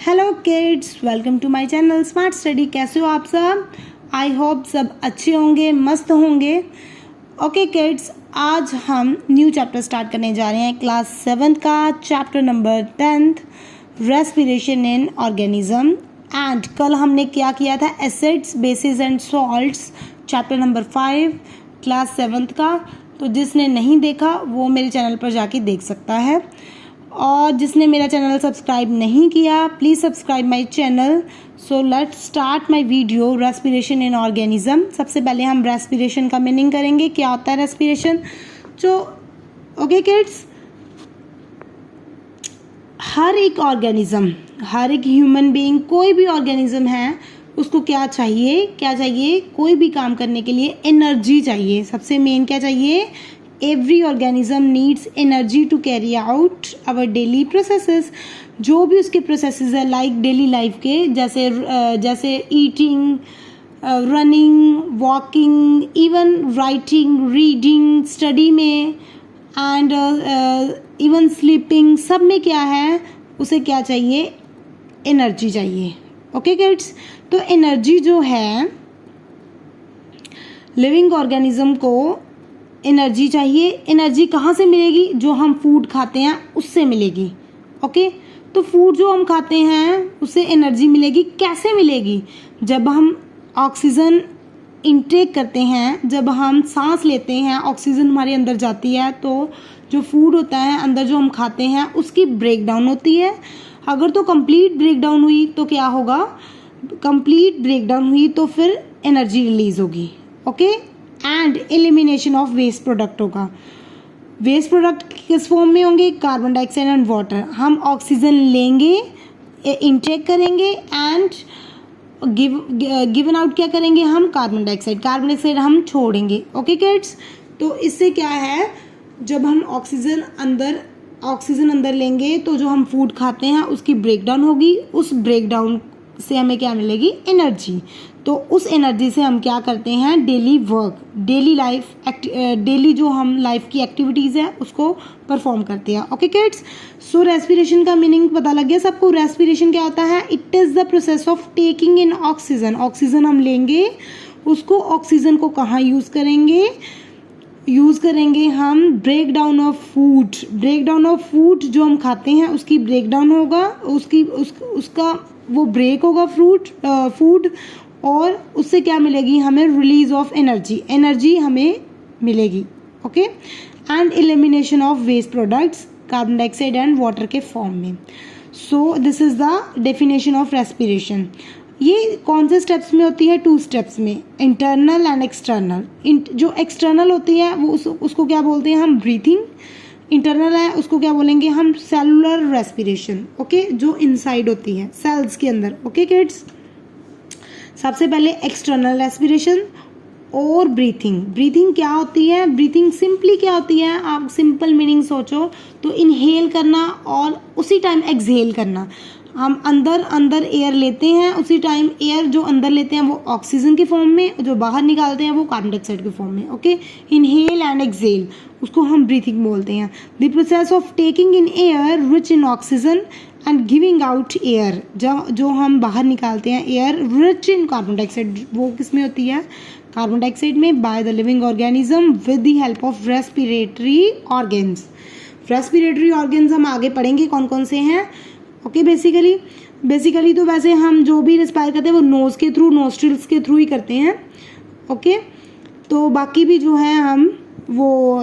Hello kids, welcome to my channel smart study. कैसे हो आप सब? आई होप सब अच्छे होंगे, मस्त होंगे। ओके किड्स, आज हम न्यू चैप्टर स्टार्ट करने जा रहे हैं क्लास 7 का, chapter number 10 respiration in organism. And कल हमने क्या किया था? Acids, basis and salts, chapter number 5 class 7 का। तो जिसने नहीं देखा वो मेरे चैनल पर जाके देख सकता है, और जिसने मेरा चैनल सब्सक्राइब नहीं किया please subscribe my channel. So let's start my video respiration in organism. सबसे पहले हम रेस्पिरेशन का मीनिंग करेंगे, क्या होता है रेस्पिरेशन। जो ओके किड्स, हर एक ऑर्गेनिज्म, हर एक ह्यूमन बीइंग, कोई भी ऑर्गेनिज्म है उसको क्या चाहिए? कोई भी काम करने के लिए एनर्जी चाहिए। सबसे मेन क्या चाहिए? Every organism needs energy to carry out our daily processes. जो भी उसके प्रोसेसेस है लाइक डेली लाइफ के, जैसे eating, running, walking, even writing, reading, study में एंड इवन स्लीपिंग, सब में क्या है? उसे क्या चाहिए? एनर्जी चाहिए। ओके किड्स, तो एनर्जी जो है लिविंग ऑर्गेनिज्म को एनर्जी चाहिए। एनर्जी कहाँ से मिलेगी? जो हम फूड खाते हैं उससे मिलेगी। ओके, तो फूड जो हम खाते हैं उससे एनर्जी मिलेगी। कैसे मिलेगी? जब हम ऑक्सीजन इनटेक करते हैं, जब हम सांस लेते हैं, ऑक्सीजन हमारे अंदर जाती है, तो जो फूड होता है अंदर जो हम खाते हैं उसकी ब्रेक डाउन होती है। अगर तो कंप्लीट ब्रेक डाउन हुई तो क्या होगा? कंप्लीट ब्रेक डाउन हुई तो फिर एनर्जी रिलीज होगी। Okay, and elimination of waste product होगा। वेस्ट प्रोडक्ट किस फॉर्म में होंगे? Carbon dioxide and water. हम ऑक्सीजन लेंगे, इनटेक करेंगे एंड गिवन आउट क्या करेंगे? हम कार्बन डाइऑक्साइड हम छोड़ेंगे। ओके किड्स, तो इससे क्या है? जब हम ऑक्सीजन अंदर लेंगे तो जो हम फूड खाते हैं उसकी ब्रेकडाउन होगी। उस ब्रेकडाउन से हमें क्या मिलेगी? एनर्जी। तो उस एनर्जी से हम क्या करते हैं? डेली वर्क, डेली जो हम लाइफ की एक्टिविटीज़ है उसको परफॉर्म करते हैं। ओके किड्स, सो रेस्पिरेशन का मीनिंग पता लग गया सबको। रेस्पिरेशन क्या होता है? It is the process of taking in oxygen. Oxygen हम लेंगे, उसको ऑक्सीजन को कहाँ यूज़ करेंगे हम? ब्रेक डाउन ऑफ फूड जो हम खाते हैं उसकी ब्रेक डाउन होगा, उसका वो ब्रेक होगा फूड, और उससे क्या मिलेगी हमें? रिलीज ऑफ एनर्जी हमें मिलेगी। Okay, and elimination of waste products, carbon dioxide and water के फॉर्म में। So this is the definition of respiration. ये कौन से स्टेप्स में होती है? 2 स्टेप्स में, इंटरनल एंड एक्सटर्नल। जो एक्सटर्नल होती है वो उसको क्या बोलते हैं हम? ब्रीथिंग। इंटरनल है उसको क्या बोलेंगे हम? Cellular respiration. ओके, जो इनसाइड होती है सेल्स के अंदर। ओके किड्स, सबसे पहले एक्सटर्नल रेस्पिरेशन और ब्रीथिंग क्या होती है? ब्रीथिंग सिंपली क्या होती है? आप सिंपल मीनिंग सोचो तो इनहेल करना और उसी टाइम एक्सहेल करना। हम अंदर एयर लेते हैं, उसी टाइम एयर जो अंदर लेते हैं वो ऑक्सीजन के फॉर्म में, जो बाहर निकालते हैं वो कार्बन डाइऑक्साइड के फॉर्म में। ओके, इनहेल एंड एक्सहेल, उसको हम ब्रीथिंग बोलते हैं। The process of taking in air rich in oxygen and giving out air, जो हम बाहर निकालते हैं air rich in carbon dioxide, वो किस में होती है? कार्बन डाइऑक्साइड में, by the living organism with the help of respiratory organs. Respiratory organs हम आगे पढ़ेंगे कौन कौन से हैं। ओके, बेसिकली तो वैसे हम जो भी रिस्पायर करते हैं वो नोज के थ्रू, नोस्ट्रिल्स के थ्रू ही करते हैं। ओके, तो बाकी भी जो है हम वो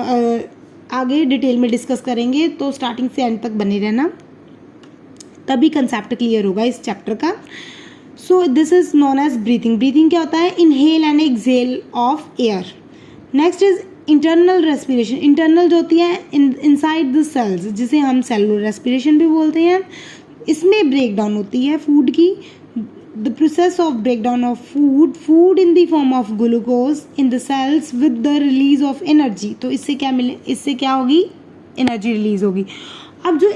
आगे डिटेल में डिस्कस करेंगे, तो स्टार्टिंग से एंड तक बने रहना, तभी कंसेप्ट क्लियर होगा इस चैप्टर का। So this is known as breathing क्या होता है? Inhale and exhale of air. Next is internal respiration. Internal जो होती है इनसाइड द सेल्स, जिसे हम सेलुलर रेस्पिरेशन भी बोलते हैं। इसमें ब्रेक डाउन होती है फूड की। The process of break down of food in the form of glucose in the cells with the release of energy. तो इससे क्या होगी? एनर्जी रिलीज होगी। अब जो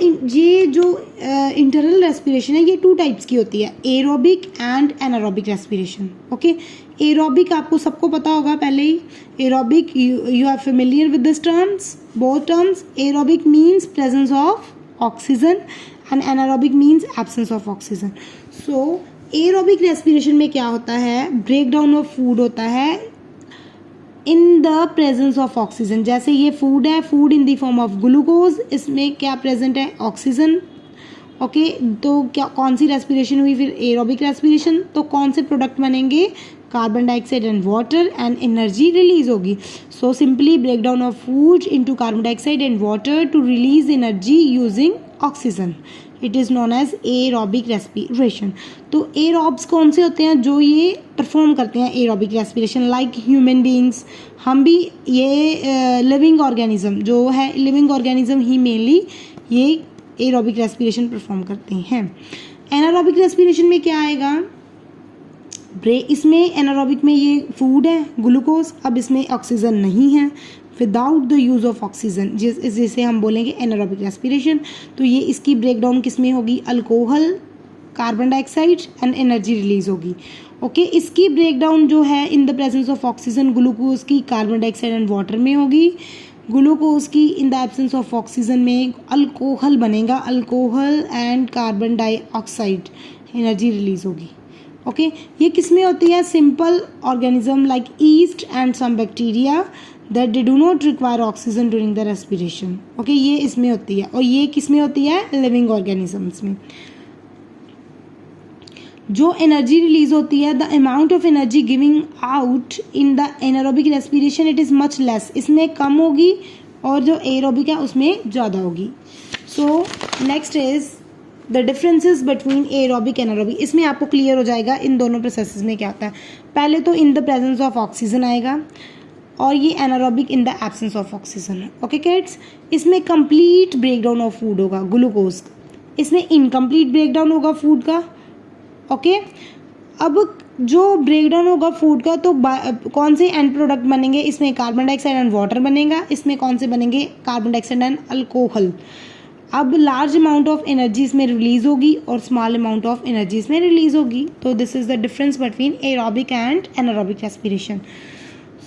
इंटरनल रेस्पिरेशन है ये 2 टाइप्स की होती है, aerobic and anaerobic respiration. Okay, aerobic आपको सबको पता होगा पहले ही। Aerobic, you are familiar with this terms, both terms. Aerobic means presence of oxygen and anaerobic means absence of oxygen. So aerobic respiration में क्या होता है, ब्रेक डाउन ऑफ फूड होता है in the presence of oxygen. जैसे ये food है, food in the form of glucose, इसमें क्या प्रेजेंट है, ऑक्सीजन. ओके, तो क्या कौन सी रेस्पिरेशन हुई फिर, एरोबिक रेस्पिरेशन. तो कौन से प्रोडक्ट बनेंगे, carbon dioxide and water, and energy release होगी. So simply break down of food into carbon dioxide and water to release energy using oxygen, it is known as aerobic respiration. तो aerobes कौन से होते हैं, जो ये perform करते हैं aerobic respiration, like human beings. हम भी ये लिविंग ऑर्गेनिज्म जो है, लिविंग ऑर्गेनिज्म ही मेनली ये एरोबिक रेस्पिरेशन परफॉर्म करते हैं. एनारोबिक रेस्पिरेशन में क्या आएगा, इसमें एनारोबिक में ये फूड है ग्लूकोज, अब इसमें ऑक्सीजन नहीं है, without the use of oxygen, जिसे हम बोलेंगे एनारोबिक रेस्पिरेशन. तो ये इसकी ब्रेक डाउन किस में होगी, alcohol, carbon dioxide and energy release होगी. ओके, इसकी ब्रेक डाउन जो है in the presence of oxygen, glucose की कार्बन डाइऑक्साइड एंड वाटर में होगी. ग्लूकोज की in the absence of oxygen में अल्कोहल बनेगा, alcohol and carbon dioxide, energy release होगी. ओके, ये किस में होती है, simple organism like yeast and some bacteria that they do not require oxygen during the respiration. Okay, ये इसमें होती है, और ये किस में होती है, लिविंग ऑर्गेनिजम्स में. जो एनर्जी रिलीज होती है, the amount of energy giving out in the anaerobic respiration it is much less, इसमें कम होगी, और जो एरोबिक है उसमें ज़्यादा होगी. सो next is the differences between aerobic anaerobic. इसमें आपको क्लियर हो जाएगा इन दोनों प्रोसेसेस में क्या होता है. पहले तो in the presence of oxygen आएगा, और ये anaerobic in the absence of oxygen. Okay kids, इसमें complete break down of food होगा ग्लूकोज, इसमें इनकम्प्लीट ब्रेक डाउन होगा फूड का. ओके, अब जो ब्रेक डाउन होगा फूड का, तो कौन से एंड प्रोडक्ट बनेंगे, इसमें कार्बन डाइऑक्साइड एंड वाटर बनेगा, इसमें कौन से बनेंगे, कार्बन डाइऑक्साइड एंड अल्कोहल. अब लार्ज अमाउंट ऑफ एनर्जी इसमें रिलीज होगी, और स्मॉल अमाउंट ऑफ एनर्जी इसमें रिलीज होगी. तो this is the difference between aerobic and anaerobic respiration.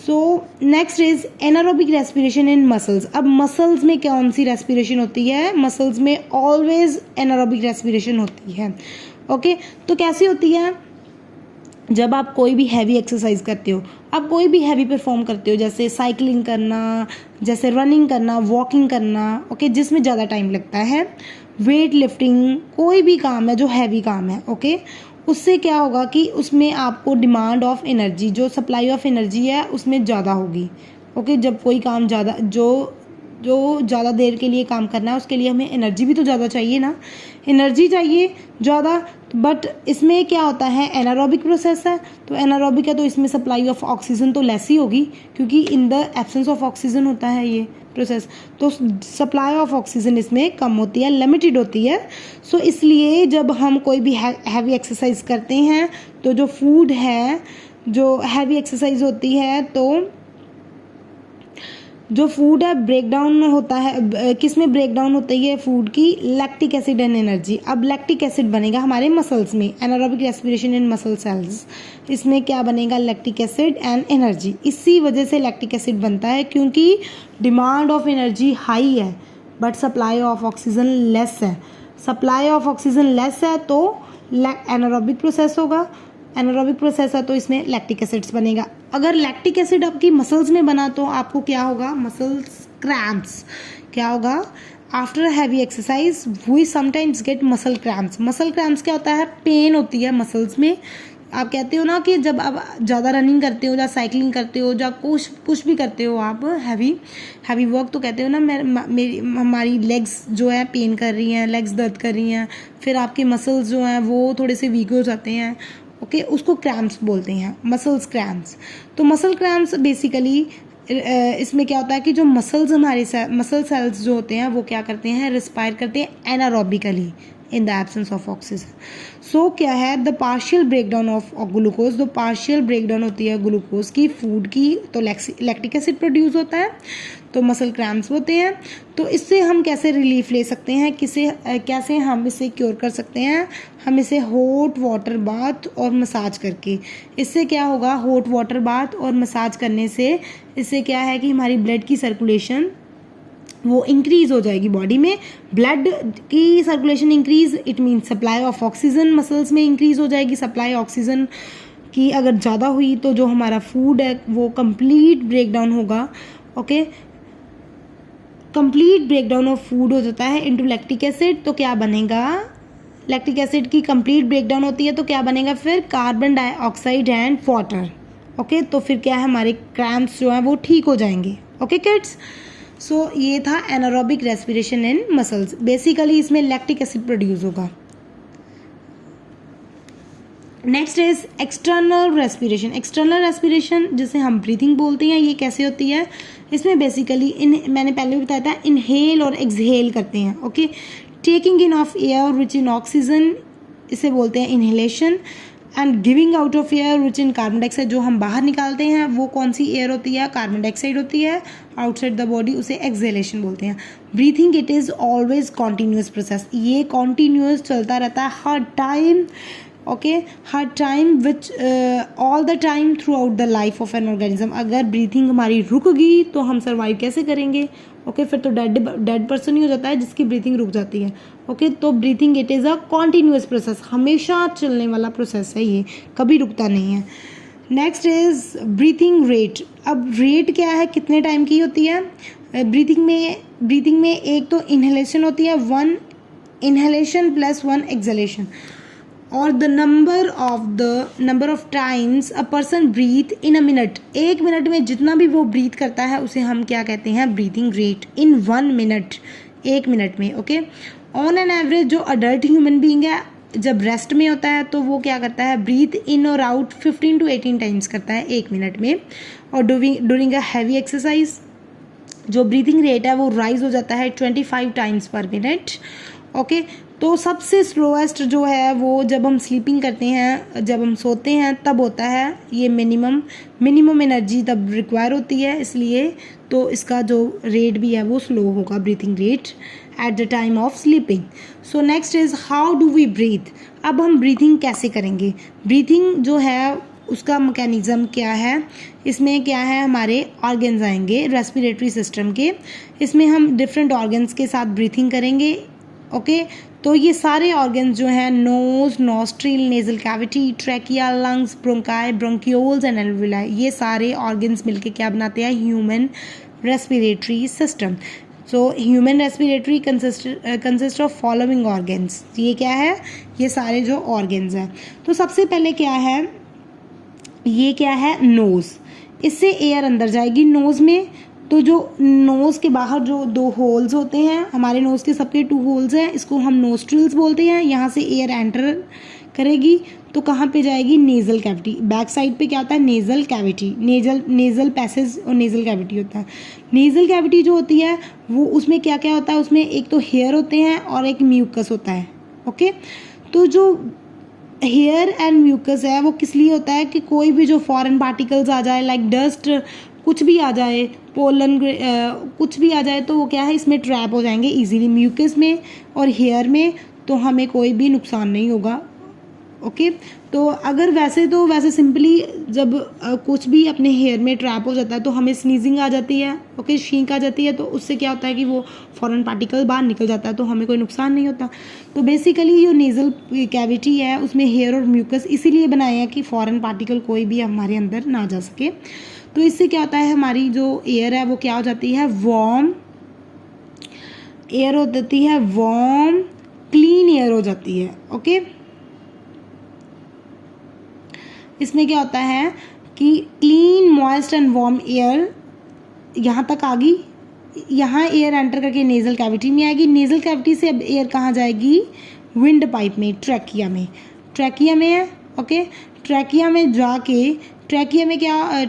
So next is anaerobic respiration in muscles. अब मसल्स में कौन सी रेस्पिरेशन होती है, मसल्स में ऑलवेज एनारोबिक रेस्पिरेशन होती है. ओके, तो कैसी होती है, जब आप कोई भी हैवी एक्सरसाइज करते हो, आप कोई भी हैवी परफॉर्म करते हो, जैसे साइकिलिंग करना, जैसे रनिंग करना, वॉकिंग करना, ओके, जिसमें ज़्यादा टाइम लगता है, वेट लिफ्टिंग, कोई भी काम है जो हैवी काम है, ओके, उससे क्या होगा कि उसमें आपको डिमांड ऑफ एनर्जी, जो सप्लाई ऑफ एनर्जी है उसमें ज़्यादा होगी. ओके, जब कोई काम ज़्यादा जो ज़्यादा देर के लिए काम करना है, उसके लिए हमें एनर्जी भी तो ज़्यादा चाहिए ना, एनर्जी चाहिए ज़्यादा. बट इसमें क्या होता है, एनारोबिक प्रोसेस है, तो एनारोबिक है तो इसमें सप्लाई ऑफ ऑक्सीजन तो लेस ही होगी, क्योंकि इन द एब्सेंस ऑफ ऑक्सीजन होता है ये प्रोसेस, तो सप्लाई ऑफ ऑक्सीजन इसमें कम होती है, लिमिटेड होती है. सो इसलिए जब हम कोई भी हैवी एक्सरसाइज करते हैं, तो जो फूड है, जो हैवी एक्सरसाइज होती है, तो जो फूड है ब्रेक डाउन होता है, किस में ब्रेक डाउन होती है फूड की, लैक्टिक एसिड एंड एनर्जी. अब लैक्टिक एसिड बनेगा हमारे मसल्स में, anaerobic respiration in muscle cells, इसमें क्या बनेगा, लैक्टिक एसिड एंड एनर्जी. इसी वजह से लैक्टिक एसिड बनता है, क्योंकि डिमांड ऑफ एनर्जी हाई है but supply of oxygen less है. सप्लाई ऑफ ऑक्सीजन लेस है तो एनारोबिक प्रोसेस होगा, एनारोबिक प्रोसेस है तो इसमें लैक्टिक एसिड्स बनेगा. अगर लैक्टिक एसिड आपकी मसल्स में बना तो आपको क्या होगा, मसल्स क्रैम्प्स. क्या होगा, after heavy exercise we sometimes get muscle cramps. Muscle cramps क्या होता है, पेन होती है मसल्स में. आप कहते हो ना कि जब आप ज़्यादा रनिंग करते हो या साइकिलिंग करते हो या कुछ भी करते हो आप हैवी वर्क, तो कहते हो ना मेरी हमारी लेग्स जो है पेन कर रही हैं, लेग्स दर्द कर रही हैं, फिर आपके मसल्स जो हैं वो थोड़े से वीक हो जाते हैं. ओके, उसको क्रैम्प्स बोलते हैं, मसल्स क्रैम्प्स. तो मसल क्रैम्प्स बेसिकली इसमें क्या होता है कि जो मसल्स हमारे मसल सेल्स जो होते हैं वो क्या करते हैं, रिस्पायर करते हैं anaerobically in the absence of oxygen. So क्या है, the partial breakdown of glucose, जो पार्शियल ब्रेकडाउन होती है ग्लूकोज की फूड की, तो लैक्टिक एसिड प्रोड्यूस होता है, तो मसल क्रैम्प्स होते हैं. तो इससे हम कैसे रिलीफ ले सकते हैं, कैसे हम इसे क्योर कर सकते हैं, हम इसे हॉट वाटर बाथ और मसाज करके. इससे क्या होगा, हॉट वाटर बाथ और मसाज करने से इससे क्या है कि हमारी ब्लड की सर्कुलेशन वो इंक्रीज हो जाएगी बॉडी में। ब्लड की circulation increase, it means supply of oxygen muscles में इंक्रीज हो जाएगी। सप्लाई ऑक्सीजन की अगर ज़्यादा हुई तो जो हमारा फूड है वो कंप्लीट ब्रेक डाउन होगा। Okay, complete break down of food हो जाता है इनटू लैक्टिक एसिड, तो क्या बनेगा, लैक्टिक एसिड की कंप्लीट ब्रेक डाउन होती है तो क्या बनेगा फिर, carbon dioxide and water. Okay, तो फिर क्या है, हमारे क्रैम्प्स जो हैं वो ठीक हो जाएंगे। ओके किड्स, सो ये था anaerobic respiration in muscles. Basically इसमें लैक्टिक एसिड प्रोड्यूस होगा। Next is external respiration. External respiration जिसे हम ब्रीथिंग बोलते हैं, ये कैसे होती है, इसमें बेसिकली मैंने पहले भी बताया था, इनहेल और एक्सहेल करते हैं। Okay, taking in of air which in oxygen, इसे बोलते हैं inhalation, and giving out of air which in carbon dioxide, जो हम बाहर निकालते हैं वो कौन सी एयर होती है, कार्बन डाइऑक्साइड होती है आउटसाइड द बॉडी, उसे एक्सहेलेशन बोलते हैं। Breathing it is always continuous process, ये कॉन्टीन्यूस चलता रहता है हर टाइम। ओके, हर time which all the time throughout the life of an organism. अगर ब्रीथिंग हमारी रुक गई तो हम सर्वाइव कैसे करेंगे। ओके, फिर तो डेड पर्सन ही हो जाता है जिसकी ब्रीथिंग रुक जाती है। ओके, तो breathing it is a continuous process, हमेशा चलने वाला प्रोसेस है, ये कभी रुकता नहीं है। Next is breathing rate. अब रेट क्या है, कितने टाइम की होती है ब्रीथिंग में एक तो इनहेलेशन होती है, 1 इनहेलेशन प्लस 1 एक्सहेलेशन, और the number of times a person breathe in a minute. 1 minute में जितना भी वो ब्रीथ करता है उसे हम क्या कहते हैं, breathing rate in 1 minute, 1 minute में। ओके, ऑन एन एवरेज जो अडल्ट ह्यूमन बीइंग है जब रेस्ट में होता है तो वो क्या करता है, ब्रीथ इन और आउट 15 to 18 टाइम्स करता है 1 मिनट में। और डूरिंग अ हैवी एक्सरसाइज जो ब्रीथिंग रेट है वो राइज हो जाता है 25 टाइम्स पर मिनट। ओके, तो सबसे स्लोएस्ट जो है वो जब हम स्लीपिंग करते हैं, जब हम सोते हैं तब होता है। ये मिनिमम एनर्जी तब रिक्वायर होती है, इसलिए तो इसका जो रेट भी है वो स्लो होगा, breathing rate at the time of sleeping. So next is how do we breathe. अब हम ब्रीथिंग कैसे करेंगे, ब्रीथिंग जो है उसका मैकेनिज्म क्या है, इसमें क्या है, हमारे ऑर्गन्स आएंगे रेस्पिरेटरी सिस्टम के, इसमें हम डिफरेंट ऑर्गन्स के साथ ब्रीथिंग करेंगे। ओके, तो ये सारे ऑर्गन्स जो हैं, nose, nostril, nasal cavity, trachea, lungs, bronchi, bronchioles and alveoli, ये सारे ऑर्गन्स मिलके क्या बनाते हैं, human respiratory system. So human respiratory consist of following organs. ये क्या है, ये सारे जो ऑर्गन्स हैं। तो सबसे पहले क्या है, ये क्या है, नोज़, इससे एयर अंदर जाएगी नोज़ में। तो जो नोज़ के बाहर जो 2 होल्स होते हैं, हमारे नोज़ के सबके 2 होल्स हैं, इसको हम नोस्ट्रिल्स बोलते हैं। यहाँ से एयर एंटर करेगी तो कहाँ पे जाएगी, नेज़ल कैविटी। बैक साइड पे क्या होता है, नेज़ल कैविटी, नेज़ल पैसेज और नेज़ल कैविटी होता है। नेज़ल कैविटी जो होती है वो उसमें क्या क्या होता है, उसमें एक तो हेयर होते हैं और एक म्यूकस होता है। ओके, तो जो हेयर एंड म्यूकस है वो किस लिए होता है कि कोई भी जो फॉरेन पार्टिकल्स आ जाए, लाइक डस्ट, कुछ भी आ जाए, पोलन, कुछ भी आ जाए, तो वो क्या है, इसमें ट्रैप हो जाएंगे इजीली, म्यूकस में और हेयर में, तो हमें कोई भी नुकसान नहीं होगा। ओके, तो अगर वैसे सिंपली जब कुछ भी अपने हेयर में ट्रैप हो जाता है तो हमें स्नीजिंग आ जाती है। ओके, छींक आ जाती है, तो उससे क्या होता है कि वो फॉरेन पार्टिकल बाहर निकल जाता है, तो हमें कोई नुकसान नहीं होता। तो बेसिकली जो नेज़ल कैविटी है उसमें हेयर और म्यूकस इसीलिए बनाए हैं कि फॉरेन पार्टिकल कोई भी हमारे अंदर ना जा सके। तो इससे क्या होता है, हमारी जो एयर है वो क्या हो जाती है, वार्म एयर हो जाती है, वार्म क्लीन एयर हो जाती है। ओके, इसमें क्या होता है कि clean, moist and warm air यहाँ तक आ गई, यहाँ एयर एंटर करके नेज़ल कैविटी में आएगी। नेज़ल कैविटी से अब एयर कहाँ जाएगी, विंड पाइप में, ट्रैकिया में है। ओके, ट्रैकिया में जाके, ट्रैकिया में क्या,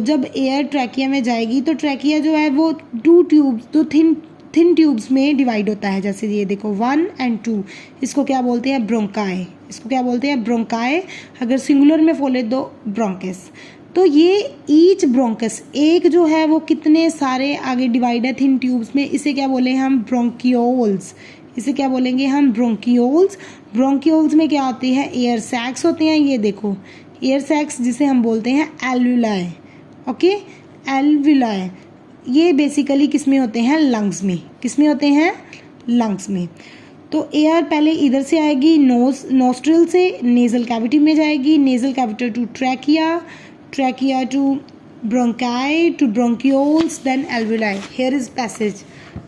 जब एयर ट्रैकिया में जाएगी तो ट्रैकिया जो है वो 2 ट्यूब्स, तो थिन ट्यूब्स में डिवाइड होता है। जैसे ये देखो 1 और 2, इसको क्या बोलते हैं, ब्रोंकाई, इसको क्या बोलते हैं, ब्रोंकाई। अगर सिंगुलर में बोले तो ब्रोंकस। तो ये ईच ब्रोंकस, एक जो है वो कितने सारे आगे डिवाइड है थिन ट्यूब्स में, इसे क्या बोले हम, ब्रोंकियोल्स, इसे क्या बोलेंगे हम, ब्रोंकियोल्स। ब्रोंकियोल्स में क्या होती है, एयर सैक्स होते हैं, ये देखो एयर सैक्स जिसे हम बोलते हैं एल्वुलाई। ओके, एल्वुलाई, ये बेसिकली किस में होते हैं, लंग्स में। किस में होते हैं, लंग्स में। तो एयर पहले इधर से आएगी नोस्ट्रिल से नेजल कैविटी में जाएगी, nasal cavity to trachea, trachea to bronchi to bronchioles, then alveoli. Here is passage.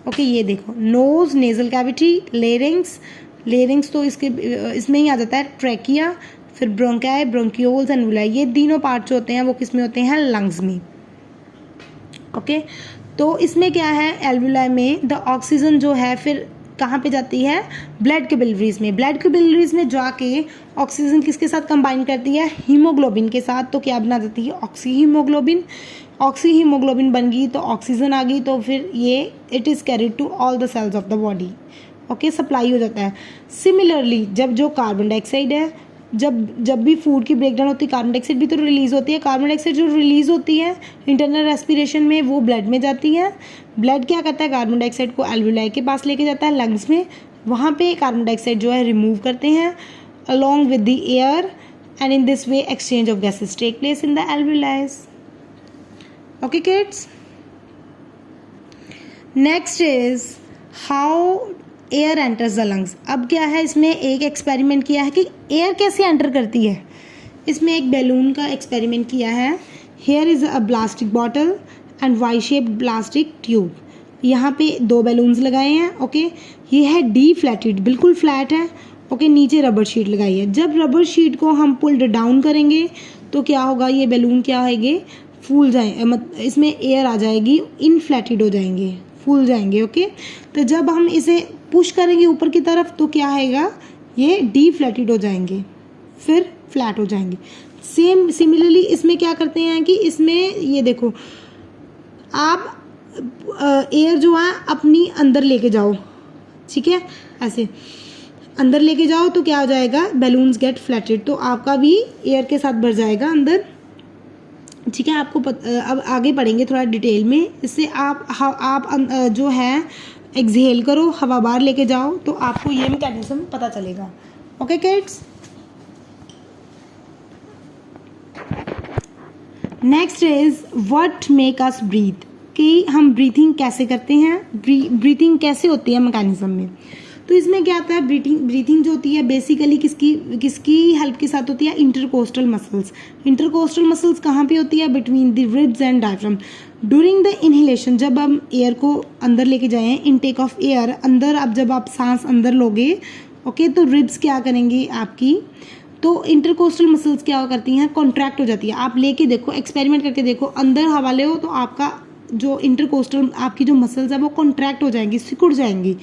Okay, ये देखो, nose, nasal cavity, larynx, larynx तो इसमें ही आ जाता है, ट्रैकिया, फिर ब्रोंकाई, ब्रोंक्यूल्स, एल्वुलाई। ये तीनों पार्ट जो होते हैं वो किस में होते हैं, लंग्स में। ओके, तो इसमें क्या है, एल्वुलाई में द ऑक्सीजन जो है फिर कहाँ पे जाती है, ब्लड कैपिलरीज में। ब्लड कैपिलरीज में जाके ऑक्सीजन किसके साथ कंबाइन करती है, हीमोग्लोबिन के साथ। तो क्या बना देती है, ऑक्सी हीमोग्लोबिन। ऑक्सी हीमोग्लोबिन बन गई तो ऑक्सीजन आ गई, तो फिर ये it is carried to all the cells of the body. Okay, supply हो जाता है। सिमिलरली जब जो कार्बन डाइऑक्साइड है, जब भी फूड की ब्रेकडाउन होती है, कार्बन डाइऑक्साइड भी तो रिलीज़ होती है। कार्बन डाइऑक्साइड जो रिलीज़ होती है इंटरनल रेस्पिरेशन में, वो ब्लड में जाती है। ब्लड क्या करता है, कार्बन डाइऑक्साइड को एल्वुलाई के पास लेके जाता है, लंग्स में। वहाँ पे कार्बन डाइऑक्साइड जो है रिमूव करते हैं along with the air, and in this way exchange of gases take place in the alveoli. Okay kids, next is how air enters the lungs. अब क्या है, इसमें एक एक्सपेरिमेंट किया है कि एयर कैसे एंटर करती है। इसमें एक बैलून का एक्सपेरिमेंट किया है। Here is a plastic bottle and Y shaped plastic tube. यहाँ पे 2 बैलून्स लगाए हैं। ओके, ये है डी फ्लैटेड, बिल्कुल फ्लैट है। ओके, नीचे रबर शीट लगाई है। जब रबर शीट को हम पुल्ड डाउन करेंगे तो क्या होगा, ये बैलून क्या होएंगे, फूल जाए, मतलब इसमें एयर आ जाएगी, इनफ्लेटेड हो जाएंगे, फूल जाएंगे। ओके, तो जब हम इसे पुश करेंगे ऊपर की तरफ तो क्या आएगा, ये डीफ्लेटेड हो जाएंगे, फिर फ्लैट हो जाएंगे। सिमिलरली इसमें क्या करते हैं कि इसमें ये देखो, आप एयर जो है अपनी अंदर लेके जाओ, ठीक है, ऐसे अंदर लेके जाओ तो क्या हो जाएगा, बैलून्स गेट फ्लैटेड, तो आपका भी एयर के साथ भर जाएगा अंदर। ठीक है, आपको अब आगे पढ़ेंगे थोड़ा डिटेल में। इससे आप जो है एक्सहेल करो, हवा बाहर लेके जाओ, तो आपको ये मैकेनिज्म पता चलेगा। Okay kids, next is what make us breathe, कि हम ब्रीथिंग कैसे करते हैं, ब्रीथिंग कैसे होती है मैकेनिज्म में। तो इसमें क्या आता है, ब्रीथिंग जो होती है बेसिकली किसकी हेल्प के साथ होती है, इंटरकोस्टल मसल्स। इंटरकोस्टल मसल्स कहाँ पे होती है, between the ribs and diaphragm. During the inhalation, जब हम एयर को अंदर लेके जाएं, इनटेक ऑफ एयर अंदर, अब जब आप सांस अंदर लोगे, ओके, तो रिब्स क्या करेंगी आपकी, तो इंटरकोस्टल मसल्स क्या करती हैं, कॉन्ट्रैक्ट हो जाती है। आप लेके देखो, एक्सपेरिमेंट करके देखो, अंदर हवा ले हो तो आपका जो इंटरकोस्टल आपकी जो मसल्स है वो कॉन्ट्रैक्ट हो जाएंगी, सिकुड़ जाएंगी।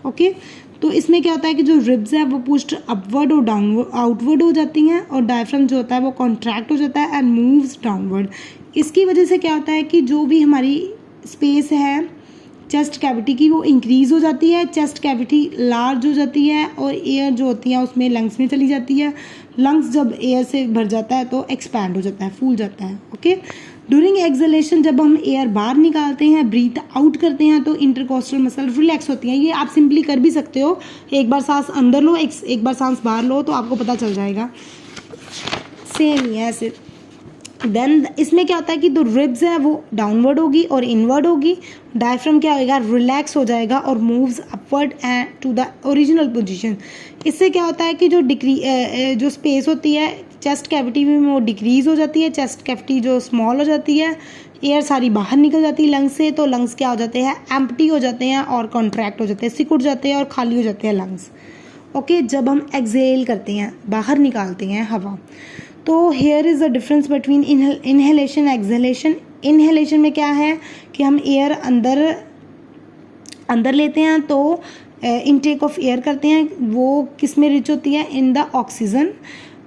ओके, तो इसमें क्या होता है कि जो रिब्स है वो पुश्ड अपवर्ड और डाउनवर्ड आउटवर्ड हो जाती हैं, और डायफ्राम जो होता है वो कॉन्ट्रैक्ट हो जाता है एंड मूव्स डाउनवर्ड। इसकी वजह से क्या होता है कि जो भी हमारी स्पेस है चेस्ट कैविटी की वो इंक्रीज हो जाती है, चेस्ट कैविटी लार्ज हो जाती है, और एयर जो होती है उसमें लंग्स में चली जाती है। लंग्स जब एयर से भर जाता है तो एक्सपैंड हो जाता है, फूल जाता है। ओके, ड्यूरिंग एक्सहेलेशन, जब हम एयर बाहर निकालते हैं, ब्रीथ आउट करते हैं, तो इंटरकोस्टल मसल रिलैक्स होती हैं। ये आप सिंपली कर भी सकते हो, एक बार सांस अंदर लो, एक बार सांस बाहर लो, तो आपको पता चल जाएगा। सेम ही है ऐसे। देन इसमें क्या होता है कि जो रिब्स है वो डाउनवर्ड होगी और इनवर्ड होगी, डायफ्राम क्या होगा, रिलैक्स हो जाएगा और moves upward and to the original position. इससे क्या होता है कि जो स्पेस होती है चेस्ट कैविटी में वो डिक्रीज हो जाती है, चेस्ट कैविटी जो स्मॉल हो जाती है, एयर सारी बाहर निकल जाती है लंग्स से, तो लंग्स क्या हो जाते हैं, एम्प्टी हो जाते हैं और कॉन्ट्रैक्ट हो जाते हैं, सिकुड़ जाते हैं और खाली हो जाते हैं लंग्स। ओके, जब हम एक्सहेल करते हैं, बाहर निकालते हैं हवा, तो here is the difference between inhalation exhalation. Inhalation में क्या है कि हम एयर अंदर लेते हैं, तो इनटेक ऑफ एयर करते हैं, वो किस में रिच होती है, in the oxygen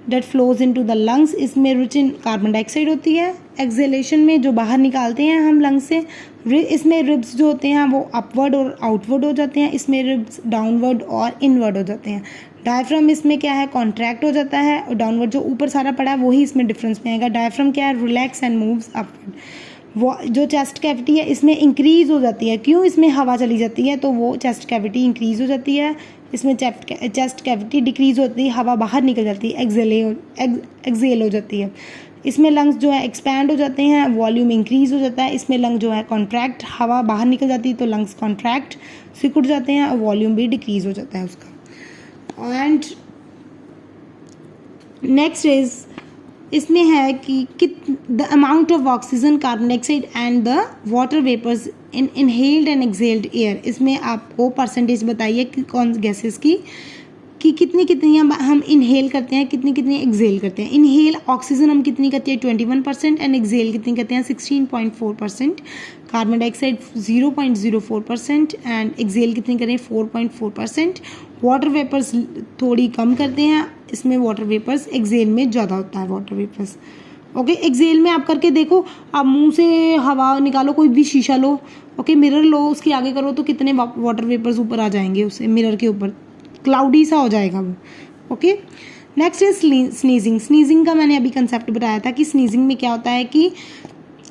that flows into the lungs, इसमें रिच इन कार्बन डाइऑक्साइड होती है। एक्सहेलेशन में जो बाहर निकालते हैं हम लंग्स से, इसमें रिब्स जो होते हैं वो अपवर्ड और आउटवर्ड हो जाते हैं, इसमें रिब्स डाउनवर्ड और इनवर्ड हो जाते हैं। डायफ्राम इसमें क्या है, कॉन्ट्रैक्ट हो जाता है, और डाउनवर्ड जो ऊपर सारा पड़ा है वही इसमें डिफरेंस में आएगा। डायफ्राम क्या है, रिलैक्स एंड मूव्स अपवर्ड। वो जो चेस्ट कैविटी है इसमें इंक्रीज हो जाती है, क्यों, इसमें हवा चली जाती है तो वो चेस्ट कैविटी इंक्रीज हो जाती है, इसमें चेस्ट कैविटी डिक्रीज होती है, हवा बाहर निकल जाती है, एक्सहेल हो जाती है। इसमें लंग्स जो है एक्सपैंड हो जाते हैं, वॉल्यूम इंक्रीज हो जाता है। इसमें लंग जो है कॉन्ट्रैक्ट, हवा बाहर निकल जाती है तो लंग्स कॉन्ट्रैक्ट सिकुड़ जाते हैं और वॉल्यूम भी डिक्रीज हो जाता है उसका। एंड नेक्स्ट इज, इसमें है कि the amount of oxygen, carbon dioxide and the water vapours in inhaled and exhaled air. इसमें आपको परसेंटेज बताइए कि कौन गैसेस की कि कितनी कितनी हम इनहेल करते हैं, कितनी कितनी एक्सहेल करते हैं। इनहेल ऑक्सीजन हम कितनी करते हैं 21% एंड एक्सहेल कितनी करते हैं 16.4%। कार्बन डाइऑक्साइड 0.04% एंड एक्सहेल कितनी करें 4.4%। वाटर वेपर्स थोड़ी कम करते हैं, इसमें वाटर वेपर्स एक्सहेल में ज़्यादा होता है वाटर वेपर्स। ओके, एक्सहेल में आप करके देखो, आप मुंह से हवा निकालो, कोई भी शीशा लो, ओके, मिरर लो, उसके आगे करो तो कितने वाटर वेपर्स ऊपर आ जाएंगे उससे, मिरर के ऊपर क्लाउडी सा हो जाएगा वो। Okay, next is sneezing. Sneezing का मैंने अभी कंसेप्ट बताया था कि स्नीजिंग में क्या होता है कि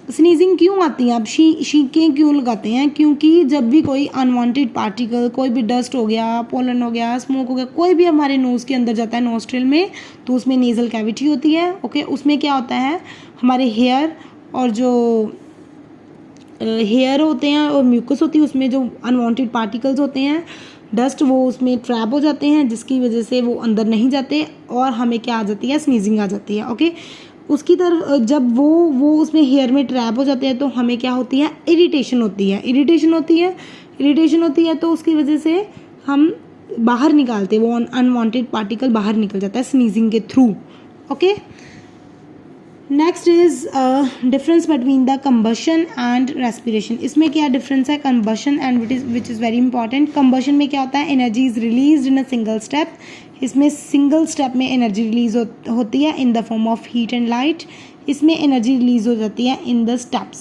स्नीजिंग क्यों आती है, आप शीखें क्यों लगाते हैं, क्योंकि जब भी कोई अनवांटेड पार्टिकल, कोई भी डस्ट हो गया, पोलन हो गया, स्मोक हो गया, कोई भी हमारे नोज़ के अंदर जाता है नोस्ट्रिल में, तो उसमें नेज़ल कैविटी होती है। ओके, उसमें क्या होता है, हमारे हेयर और जो हेयर होते हैं और म्यूकस होती है, उसमें जो अनवांटेड पार्टिकल्स होते हैं, डस्ट, वो उसमें ट्रैप हो जाते हैं, जिसकी वजह से वो अंदर नहीं जाते और हमें क्या आ जाती है, स्नीजिंग आ जाती है। ओके, उसकी तरफ जब वो उसमें हेयर में ट्रैप हो जाते हैं तो हमें क्या होती है, इरिटेशन होती है। इरिटेशन होती है तो उसकी वजह से हम बाहर निकालते हैं, वो अनवांटेड पार्टिकल बाहर निकल जाता है स्नीजिंग के through. Okay, next is difference between the combustion and respiration. इसमें क्या डिफरेंस है, combustion and which is very important. Combustion में क्या होता है, energy is release in a single step. इसमें सिंगल स्टेप में एनर्जी रिलीज होती है in the form of heat and light. इसमें एनर्जी रिलीज हो जाती है in the steps.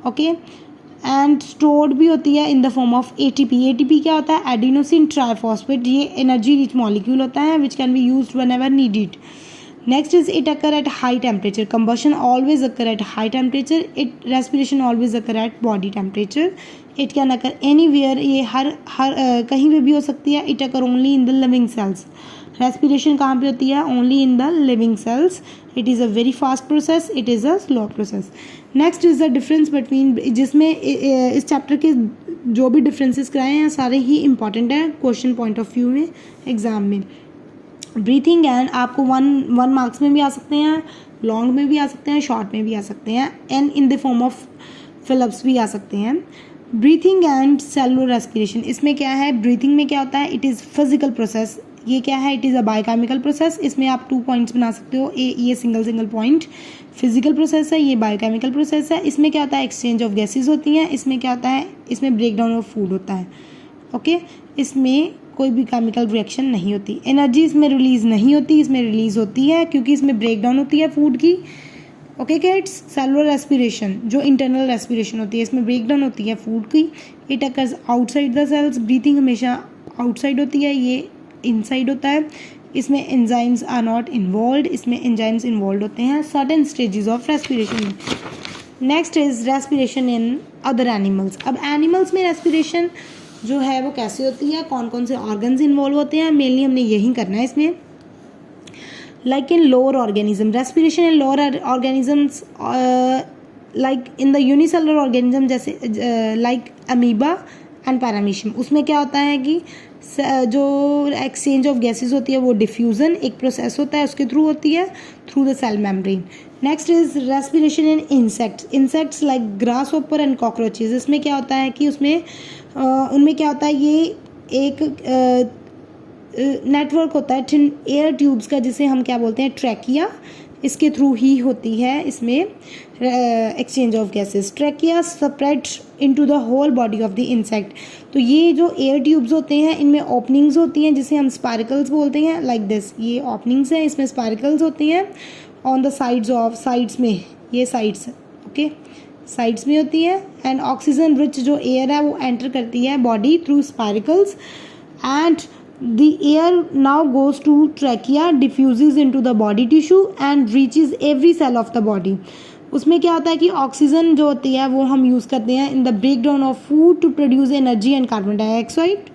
Okay, and stored भी होती है in the form of ATP. ATP क्या होता है, एडिनोसिन ट्राइफॉस्फेट। ये एनर्जी रिच मॉलिक्यूल होता है which can be used whenever needed. Next is it occur at high temperature. Combustion always occur at high temperature. Respiration always occur at body temperature. It can occur anywhere. ये हर कहीं पे भी हो सकती है. It occur only in the living cells. Respiration कहाँ पे होती है, only in the living cells. It is a very fast process. It is a slow process. Next is the difference between, जिसमें इस चैप्टर के जो भी डिफरेंसेस कराए हैं सारे ही इंपॉर्टेंट है क्वेश्चन पॉइंट ऑफ व्यू में, एग्जाम में। ब्रीथिंग एंड आपको वन मार्क्स में भी आ सकते हैं, लॉन्ग में भी आ सकते हैं, शॉर्ट में भी आ सकते हैं, and in the form of fill-ups भी आ सकते हैं। ब्रीथिंग एंड सेलुलर रेस्पिरेशन, इसमें क्या है, ब्रीथिंग में क्या होता है, इट इज़ फिजिकल प्रोसेस। ये क्या है, it is a biochemical process. इसमें आप 2 पॉइंट्स बना सकते हो, ये सिंगल पॉइंट फिजिकल प्रोसेस है, ये बायोकेमिकल प्रोसेस है। इसमें क्या होता है, एक्सचेंज ऑफ गैसेज होती हैं। इसमें क्या होता है, इसमें ब्रेक डाउन ऑफ फूड होता है। ओके, इसमें कोई भी केमिकल रिएक्शन नहीं होती। एनर्जी इसमें रिलीज नहीं होती, इसमें रिलीज होती है क्योंकि इसमें ब्रेक डाउन होती है फूड की। ओके किड्स, सेलुलर रेस्पिरेशन जो इंटरनल रेस्पिरेशन होती है, इसमें ब्रेक डाउन होती है फूड की। It occurs outside the cells. Breathing हमेशा आउटसाइड होती है, ये इनसाइड होता है। इसमें एंजाइम्स आर नॉट इन्वॉल्व, इसमें एंजाइम्स इन्वॉल्व होते हैं सर्टेन स्टेजेस ऑफ रेस्पिरेशन में। Next is respiration in other animals. अब एनिमल्स में रेस्पिरेशन जो है वो कैसे होती है, कौन कौन से ऑर्गन्स इन्वॉल्व होते हैं, मेनली हमने यही करना है इसमें। Like in lower organism, respiration in lower organisms, like in the unicellular organism, जैसे लाइक अमीबा एंड पैरामीशियम। उसमें क्या होता है कि जो एक्सचेंज ऑफ गैसेस होती है वो डिफ्यूजन एक प्रोसेस होता है, उसके थ्रू होती है, through the cell membrane. Next is respiration in insects like grasshopper and cockroaches. इसमें क्या होता है कि उसमें उनमें क्या होता है, ये एक नेटवर्क होता है एयर ट्यूब्स का, जिसे हम क्या बोलते हैं, ट्रैकिया। इसके थ्रू ही होती है इसमें exchange of gases. Trachea spreads into the whole body of the insect. तो ये जो एयर ट्यूब्स होते हैं इनमें ओपनिंग्स होती हैं जिसे हम स्पार्कल्स बोलते हैं, लाइक दिस। ये ओपनिंग्स हैं, इसमें स्पार्कल्स होती हैं ऑन द साइड्स में, ये साइड्स, ओके, साइड्स में होती है। एंड ऑक्सीजन रिच जो एयर है वो एंटर करती है body through spiracles and the air now goes to trachea, diffuses into the body tissue and reaches every cell of the body. उसमें क्या होता है कि ऑक्सीजन जो होती है वो हम यूज़ करते हैं in the break down of food to produce energy and carbon dioxide.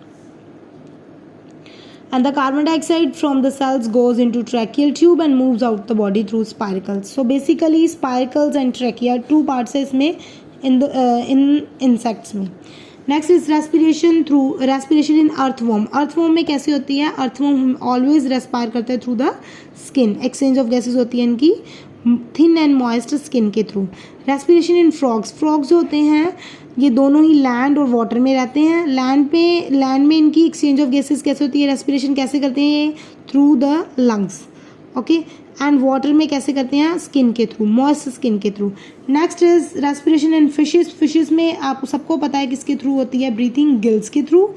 and the carbon dioxide from the cells goes into tracheal tube and moves out the body through spiracles. So basically spiracles and trachea two parts है इसमें in insects में. Next is respiration in earthworm. Earthworm में कैसे होती है? Earthworm always respire करते हैं through the skin. Exchange of gases होती है इनकी थिन एंड मॉइस्ट स्किन के through. Respiration in frogs. Frogs जो होते हैं ये दोनों ही लैंड और वाटर में रहते हैं. लैंड में इनकी एक्सचेंज ऑफ गैसेज कैसे होती है? रेस्पिरेशन कैसे करते हैं? Through the lungs. Okay. And water में कैसे करते हैं? स्किन के थ्रू, मॉइस्ट स्किन के through. Next is respiration in fishes. Fishes में आप सबको पता है किसके थ्रू होती है ब्रीथिंग? गिल्स के थ्रू.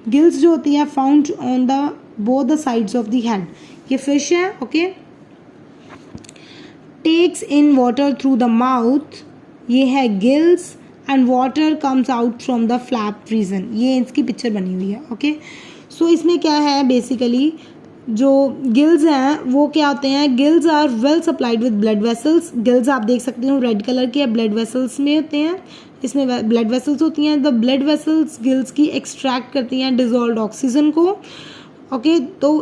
गिल्स जो होती है found on the both the sides of the head. ये फिश है. Okay. Takes in water through the mouth. ये है gills and water comes out from the flap region. ये इसकी पिक्चर बनी हुई है. ओके. सो इसमें क्या है बेसिकली जो गिल्स हैं वो क्या होते हैं? Gills are well supplied with blood vessels. Gills आप देख सकते हो रेड कलर के ब्लड वेसल्स में होते हैं. इसमें ब्लड वेसल्स होती हैं. द ब्लड वेसल्स गिल्स की एक्सट्रैक्ट करती हैं डिजॉल्व्ड ऑक्सीजन को. ओके. तो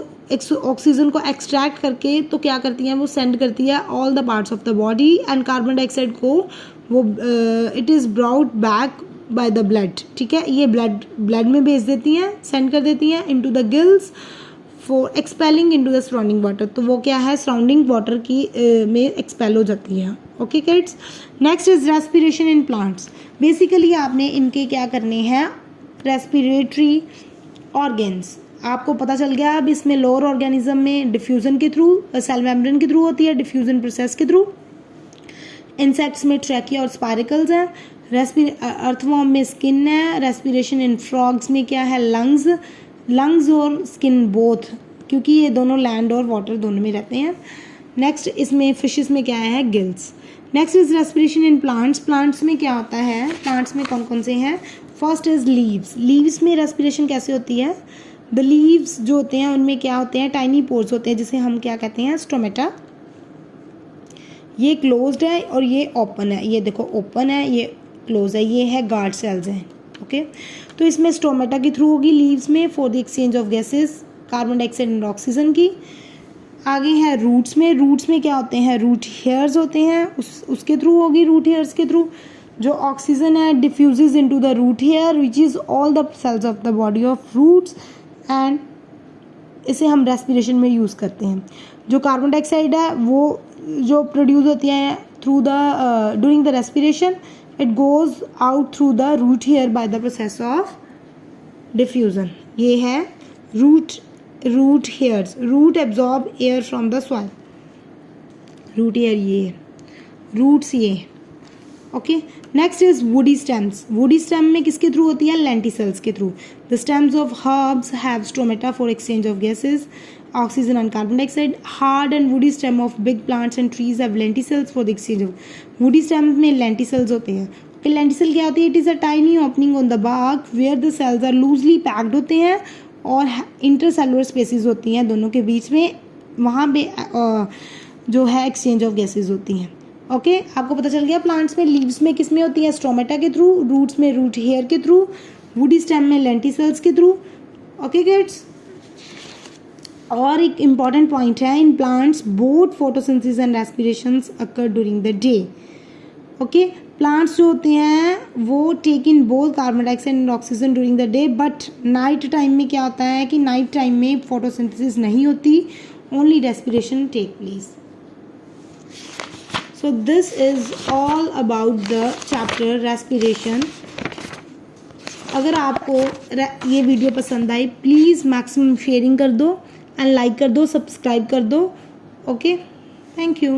ऑक्सीजन को एक्सट्रैक्ट करके तो क्या करती हैं? वो सेंड करती है all the parts of the body and carbon dioxide को वो it is brought back by the blood. ठीक है. ये ब्लड में भेज देती हैं, सेंड कर देती हैं into the gills for expelling into the surrounding water. तो वो क्या है? सराउंडिंग वाटर की में एक्सपेल हो जाती है. Okay kids. Next is respiration in plants. Basically आपने इनके क्या करने हैं? Respiratory organs. आपको पता चल गया अब इसमें लोअर ऑर्गेनिज्म में डिफ्यूजन के थ्रू, सेल मेम्ब्रेन के थ्रू होती है, डिफ्यूजन प्रोसेस के थ्रू. इंसेक्ट्स में ट्रैकिया और स्पाइरकल्स हैं. अर्थवॉर्म में स्किन है. रेस्पिरेशन इन फ्रॉग्स में क्या है? लंग्स और स्किन बोथ, क्योंकि ये दोनों लैंड और वाटर दोनों में रहते हैं. नेक्स्ट इसमें फिशेस में क्या है? Gills. Next is respiration in plants. Plants में क्या होता है? प्लांट्स में कौन कौन से हैं? First is leaves. लीव्स में रेस्पिरेशन कैसे होती है? द लीव्स जो होते हैं उनमें क्या होते हैं? टाइनी पोर्स होते हैं जिसे हम क्या कहते हैं? स्टोमेटा. ये क्लोज्ड है और ये ओपन है. ये देखो ओपन है, ये क्लोज है. ये है गार्ड सेल्स हैं. ओके. तो इसमें स्टोमेटा के थ्रू होगी लीव्स में for the exchange of gases, carbon dioxide and oxygen की. आगे है रूट्स में. रूट्स में क्या होते हैं? रूट हेयर्स होते हैं. उसके थ्रू होगी, रूट हेयर्स के थ्रू. जो ऑक्सीजन है diffuses into the root hair which is all the cells of the body of roots and इसे हम रेस्पिरेशन में यूज़ करते हैं. जो कार्बन डाइऑक्साइड है वो जो प्रोड्यूस होती है through the during the respiration, it goes out through the root hair by the process of diffusion. ये है root hairs. root absorb air from the soil. root hair ये है, roots ये. Okay. Next is woody stems. woody stem में किसके through होती है? lenticels के through. the stems of herbs have stomata for exchange of gases, oxygen and carbon dioxide. hard and woody stem of big plants and trees have lenticels for the exchange of woody stem में lenticels होते हैं. okay, lenticel क्या होती है? it is a tiny opening on the bark where the cells are loosely packed होते हैं और intercellular spaces होती हैं दोनों के बीच में. वहाँ पे जो है exchange of gases होती हैं. ओके. आपको पता चल गया. प्लांट्स में लीव्स में किस में होती है? स्टोमेटा के थ्रू. रूट्स में रूट हेयर के थ्रू. वुडी स्टेम में लेंटिसेल्स के थ्रू. Okay kids. और एक इम्पॉर्टेंट पॉइंट है, in plants both photosynthesis and respirations occur during the day. Okay. Plants जो होते हैं वो take in both carbon dioxide and oxygen during the day, but night time में क्या होता है कि नाइट टाइम में फोटोसिंथेसिस नहीं होती, only respiration take place. So this is all about the chapter respiration. अगर आपको ये वीडियो पसंद आई प्लीज़ मैक्सिमम शेयरिंग कर दो एंड लाइक कर दो, सब्सक्राइब कर दो. ओके. Thank you.